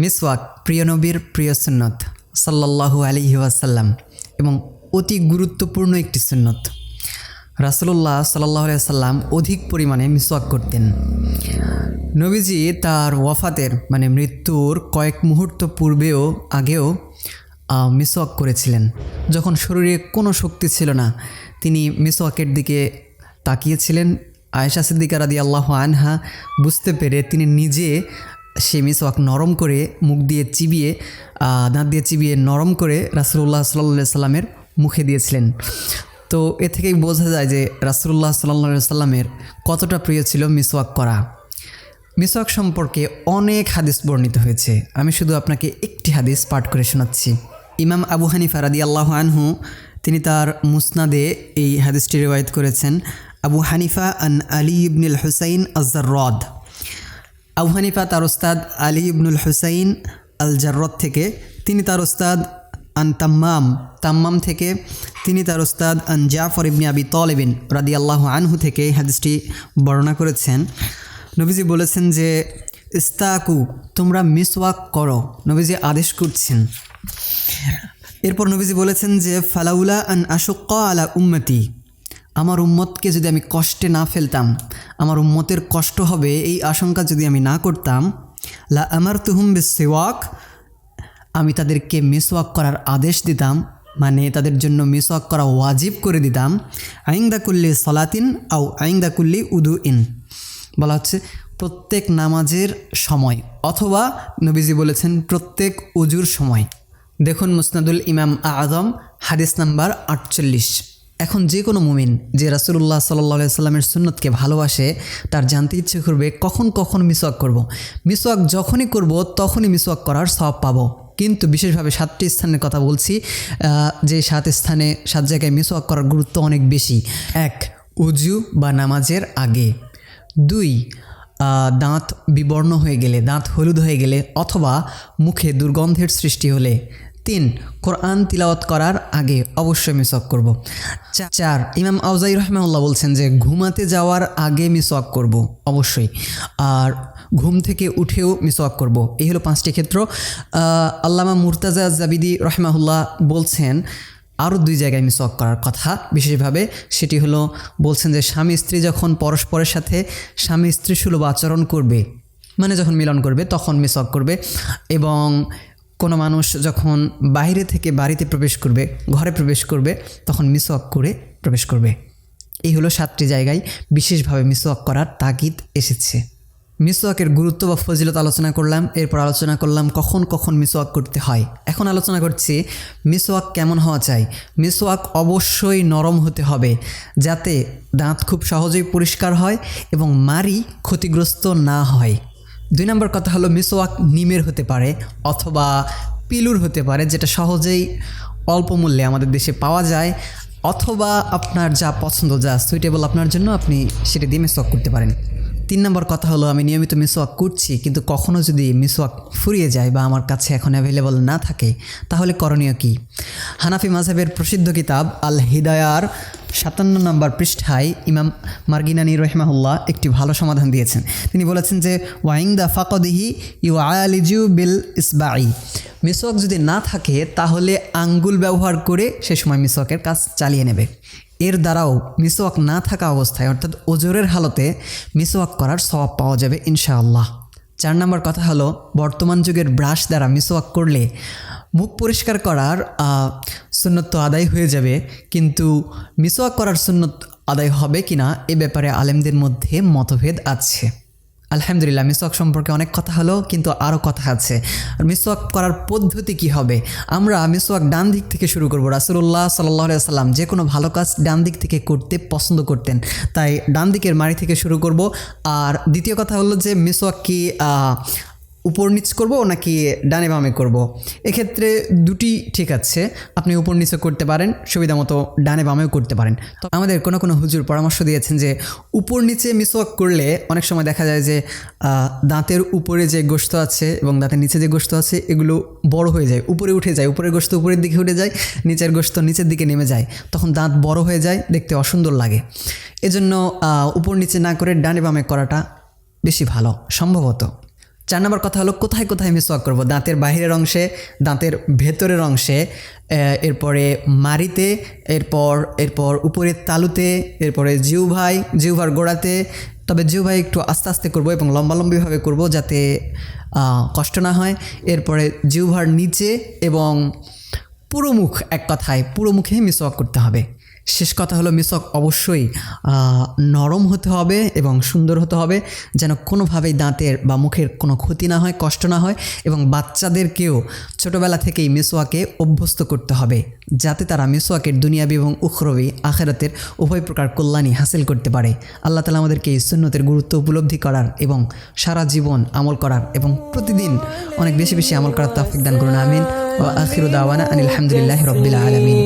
মিসওয়াক প্রিয় নবীর প্রিয় সুন্নত সাল্লাল্লাহু আলাইহি ওয়াসাল্লাম এবং অতি গুরুত্বপূর্ণ একটি সুন্নত। রাসূলুল্লাহ সাল্লাল্লাহু আলাইহি ওয়াসাল্লাম অধিক পরিমাণে মিসওয়াক করতেন। নবীজি তার ওয়াফাতের মৃত্যুর কয়েক মুহূর্ত আগেও মিসওয়াক করেছিলেন। যখন শরীরে কোনো শক্তি ছিল না, তিনি মিসওয়াকের দিকে তাকিয়েছিলেন। আয়েশা সিদ্দিকা রাদিয়াল্লাহু আনহা বুঝতে পেরে তিনি নিজে সে মিসওয়াক নরম করে মুখ দিয়ে চিবিয়ে দাঁত দিয়ে চিবিয়ে নরম করে রাসূলুল্লাহ সাল্লাল্লাহু আলাইহি সাল্লামের মুখে দিয়েছিলেন। তো এ থেকেই বোঝা যায় যে রাসূলুল্লাহ সাল্লাল্লাহু আলাইহি সাল্লামের কতটা প্রিয় ছিল মিসওয়াক করা। মিসওয়াক সম্পর্কে অনেক হাদিস বর্ণিত হয়েছে। আমি শুধু আপনাকে একটি হাদিস পাঠ করে শোনাচ্ছি। ইমাম আবু হানিফা রাদিয়াল্লাহু আনহু তিনি তার মুসনাদে এই হাদিসটি রিওয়ায়াত করেছেন। আবু হানিফা আন আলী ইবনুল হুসাইন আজ-জাররাদ। আবু হানিফা তার ওস্তাদ আলী ইবনুল হুসাইন আল জাররাদ থেকে, তিনি তার ওস্তাদ আন তাম্মাম থেকে, তিনি তার ওস্তাদ আন জাফর ইবনে আবি তালিবিন রাদিয়াল্লাহু আনহু থেকে হাদিসটি বর্ণনা করেছেন। নবীজি বলেছেন যে ইস্তাকু, তোমরা মিসওয়াক করো। নবীজি আদেশ করছেন। এরপর নবীজি বলেছেন যে ফালাউলা আন আশুক্কা আলা উম্মতি, আমার উম্মতকে যদি আমি কষ্টে না ফেলতাম, আমার উম্মতের কষ্ট হবে এই আশঙ্কা যদি আমি না করতাম, লা আমারতুহুম বিসওয়াক, আমি তাদেরকে মিসওয়াক করার আদেশ দিতাম, তাদের জন্য মিসওয়াক করা ওয়াজিব করে দিতাম। আইন্দা কুল্লি সলাতিন আও আইন্দা কুল্লি উদুইন, বলা হচ্ছে প্রত্যেক নামাজের সময়, অথবা নবীজি বলেছেন প্রত্যেক উজুর সময়। দেখুন মুসনাদুল ইমাম আযম হাদিস নাম্বার 48। এখন যে কোনো মুমিন যে রাসূলুল্লাহ সাল্লাল্লাহু আলাইহি সাল্লামের সুন্নতকে ভালোবাসে, তার জানতে ইচ্ছে করবে কখন মিসওয়াক করব। মিসওয়াক যখনই করব তখনই মিসওয়াক করার সওয়াব পাবো। কিন্তু বিশেষভাবে 7টি স্থানের কথা বলছি, যে 7 জায়গায় মিসওয়াক করার গুরুত্ব অনেক বেশি। 1, উজু বা নামাজের আগে। 2, দাঁত বিবর্ণ হয়ে গেলে, দাঁত হলুদ হয়ে গেলে, অথবা মুখে দুর্গন্ধের সৃষ্টি হলে। 3, কোরআন তিলাওয়াত করার আগে অবশ্যই মিসওয়াক করব। 4, ইমাম আউজাই রাহিমাহুল্লাহ বলছেন যে ঘুমাতে যাওয়ার আগে মিসওয়াক করব অবশ্যই, আর ঘুম থেকে উঠেও মিসওয়াক করব। এই হলো 5টি ক্ষেত্র। আল্লামা মুর্তাজা জাবিদি রাহিমাহুল্লাহ বলছেন আরও 2 জায়গায় মিসওয়াক করার কথা বিশেষভাবে। সেটি হলো বলছেন যে স্বামী স্ত্রী যখন পরস্পরের সাথে স্বামী স্ত্রী সুলভ আচরণ করবে, যখন মিলন করবে তখন মিসওয়াক করবে, এবং কোনো মানুষ যখন বাইরে থেকে বাড়িতে প্রবেশ করবে, ঘরে প্রবেশ করবে, তখন মিসওয়াক করে প্রবেশ করবে। এই হলো 7টি জায়গায় বিশেষভাবে মিসওয়াক করার তাগিদ এসেছে। মিসওয়াকের গুরুত্ব বা ফজিলত আলোচনা করলাম। এরপর আলোচনা করলাম কখন মিসওয়াক করতে হয়। এখন আলোচনা করছি মিসওয়াক কেমন হওয়া চাই। মিসওয়াক অবশ্যই নরম হতে হবে, যাতে দাঁত খুব সহজেই পরিষ্কার হয় এবং মাড়ি ক্ষতিগ্রস্ত না হয়। 2 নম্বর কথা হলো মিসওয়াক নিমের হতে পারে অথবা পিলুর হতে পারে, যেটা সহজেই অল্প মূল্যে আমাদের দেশে পাওয়া যায়, অথবা আপনার যা পছন্দ, যা সুইটেবল আপনার জন্য, আপনি সেটা দিয়ে মিসওয়াক করতে পারেন। 3 নম্বর কথা হলো আমি নিয়মিত মিসওয়াক করছি, কিন্তু কখনও যদি মিসওয়াক ফুরিয়ে যায় বা আমার কাছে এখন অ্যাভেলেবল না থাকে, তাহলে করণীয় কি? হানাফি মাযহাবের প্রসিদ্ধ কিতাব আল হিদায়ার 57 নম্বর পৃষ্ঠায় ইমাম মারগিনানি রাহিমাহুল্লাহ একটি ভালো সমাধান দিয়েছেন। তিনি বলেছেন যে ওয়াইন্দা ফাকদিহি ইউআলিজু বিল ইসবাই, মিসওয়াক যদি না থাকে তাহলে আঙ্গুল ব্যবহার করে সে সময় মিসওয়াকের কাজ চালিয়ে নেবে। এর দ্বারাও মিসওয়াক না থাকা অবস্থায়, অর্থাৎ ওজরের হালতে মিসওয়াক করার সওয়াব পাওয়া যাবে ইনশাআল্লাহ। 4 নম্বর কথা হলো বর্তমান যুগের ব্রাশ দ্বারা মিসওয়াক করলে মুখ পরিষ্কার করার সুন্নত তো আদায় হয়ে যাবে, কিন্তু মিসওয়াক করার সুন্নত আদায় হবে কিনা এ ব্যাপারে আলেমদের মধ্যে মতভেদ আছে। আলহামদুলিল্লাহ, মিসওয়াক সম্পর্কে অনেক কথা হলো, কিন্তু আরও কথা আছে। আর মিসওয়াক করার পদ্ধতি কি হবে? আমরা মিসওয়াক ডান দিক থেকে শুরু করব। রাসূলুল্লাহ সাল্লাল্লাহু আলাইহি সাল্লাম যে কোনো ভালো কাজ ডান দিক থেকে করতে পছন্দ করতেন, তাই ডান দিকের মাড়ি থেকে শুরু করব। আর দ্বিতীয় কথা হলো যে মিসওয়াক কি উপর নিচ করব নাকি ডানে বামে করব? এক্ষেত্রে 2টি ঠিক আছে, আপনি উপর নিচে করতে পারেন, সুবিধা মতো ডানে বামেও করতে পারেন। তো আমাদের কোনো হুজুর পরামর্শ দিয়েছেন যে উপর নিচে মিসওয়াক করলে অনেক সময় দেখা যায় যে দাঁতের উপরে যে গোশত আছে এবং দাঁতের নিচে যে গোশত আছে এগুলো বড় হয়ে যায়, উপরে উঠে যায়, উপরের গোশত উপরের দিকে উঠে যায়, নিচের গোশত নিচের দিকে নেমে যায়, তখন দাঁত বড় হয়ে যায়, দেখতে অসুন্দর লাগে। এজন্য উপর নিচে না করে ডানে বামে করাটা বেশি ভালো সম্ভবত। 4 নম্বর কথা হলো কোথায় কোথায় মিসওয়াক করব। দাঁতের বাহিরের অংশে, দাঁতের ভেতরের অংশে, এরপরে মাড়িতে, এরপর উপরের তালুতে, এরপরে জিহ্বার গোড়াতে। তবে জিহ্বায় একটু আস্তে আস্তে করব এবং লম্বালম্বিভাবে করব যাতে কষ্ট না হয়। এরপরে জিহ্বার নিচে এবং পুরো মুখ, এক কথায় পুরো মুখে মিসওয়াক করতে হবে। শেষ কথা হলো মিসওয়াক অবশ্যই নরম হতে হবে এবং সুন্দর হতে হবে, যেন কোনোভাবেই দাঁতের বা মুখের কোনো ক্ষতি না হয়, কষ্ট না হয়। এবং বাচ্চাদেরকেও ছোটোবেলা থেকেই মিসওয়াকে অভ্যস্ত করতে হবে, যাতে তারা মিসওয়াকের দুনিয়াবি এবং উখরবি আখেরাতের উভয় প্রকার কল্যাণই হাসিল করতে পারে। আল্লাহ তাআলা আমাদেরকে এই সুন্নতের গুরুত্ব উপলব্ধি করার এবং সারা জীবন আমল করার এবং প্রতিদিন অনেক বেশি বেশি আমল করার তৌফিক দান করুন। আমিন। ওয়া আখিরু দাওয়ানা আনিল হামদুলিল্লাহি রাব্বিল আলামিন।